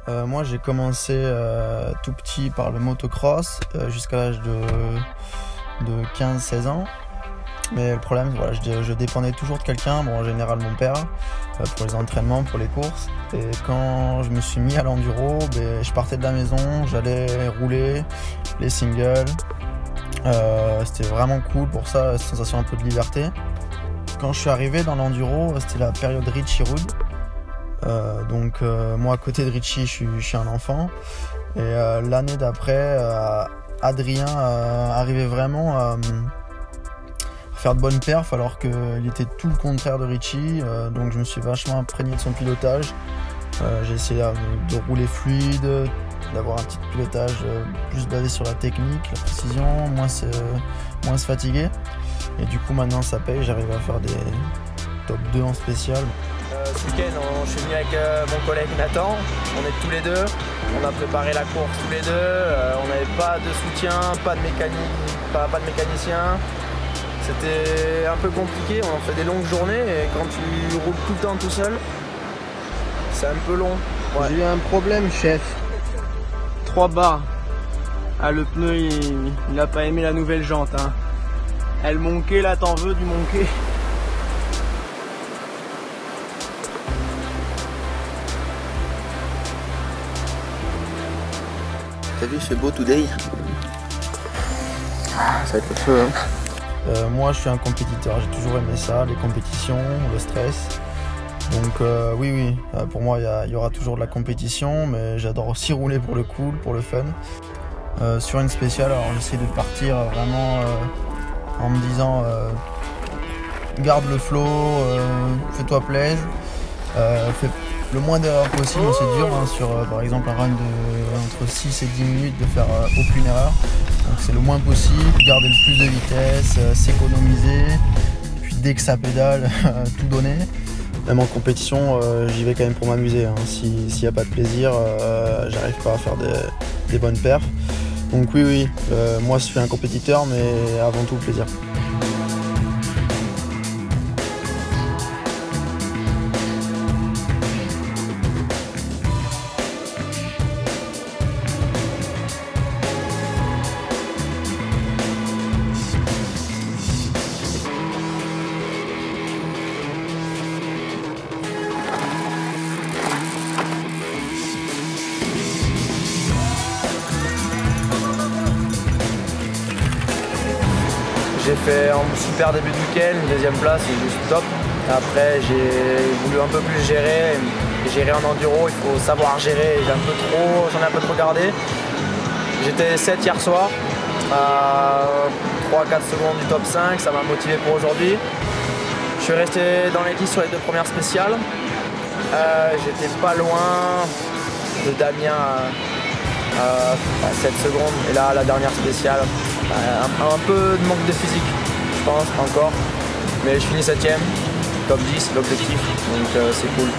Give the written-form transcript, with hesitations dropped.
Moi j'ai commencé tout petit par le motocross jusqu'à l'âge de 15-16 ans. Mais le problème, voilà, je dépendais toujours de quelqu'un, bon, en général mon père, pour les entraînements, pour les courses. Et quand je me suis mis à l'enduro, je partais de la maison, j'allais rouler les singles. C'était vraiment cool pour ça, sensation un peu de liberté. Quand je suis arrivé dans l'enduro, c'était la période Richie Rude. Moi à côté de Richie, je suis un enfant. Et l'année d'après, Adrien arrivait vraiment à faire de bonnes perfs alors qu'il était tout le contraire de Richie. Donc je me suis vachement imprégné de son pilotage. J'ai essayé de rouler fluide, d'avoir un petit pilotage plus basé sur la technique, la précision, moins se fatiguer. Et du coup maintenant ça paye, j'arrive à faire des top 2 en spécial. Ce week-end, je suis venu avec mon collègue Nathan, on est tous les deux, on a préparé la course tous les deux, on n'avait pas de soutien, pas de mécanicien. C'était un peu compliqué, on fait des longues journées et quand tu roules tout le temps tout seul, c'est un peu long. Ouais. J'ai eu un problème, chef. 3 barres. Ah, le pneu, il n'a pas aimé la nouvelle jante. Hein. Elle monquait, là, t'en veux du monquet. T'as vu, il fait beau today. Ça va être le feu, hein. Moi je suis un compétiteur, j'ai toujours aimé ça, les compétitions, le stress. Donc oui, pour moi il y aura toujours de la compétition, mais j'adore aussi rouler pour le cool, pour le fun. Sur une spéciale, alors j'essaie de partir vraiment en me disant garde le flow, fais-toi plaisir, fais le moins d'erreurs possible, c'est dur hein, sur par exemple un run de entre 6 et 10 minutes de faire aucune erreur. Donc c'est le moins possible, garder le plus de vitesse, s'économiser, puis dès que ça pédale, tout donner. Même en compétition, j'y vais quand même pour m'amuser. Hein. S'il n'y a pas de plaisir, j'arrive pas à faire des bonnes perfs. Donc oui, moi je suis un compétiteur, mais avant tout le plaisir. J'ai fait un super début de week-end, deuxième place, c'est juste top. Après j'ai voulu un peu plus gérer en enduro, il faut savoir gérer, j'en ai un peu trop gardé. J'étais 7 hier soir, à 3-4 secondes du top 5, ça m'a motivé pour aujourd'hui. Je suis resté dans les 10 sur les 2 premières spéciales. J'étais pas loin de Damien à 7 secondes et là la dernière spéciale. Un peu de manque de physique, je pense, encore. Mais je finis 7ème, top 10, l'objectif, donc c'est cool.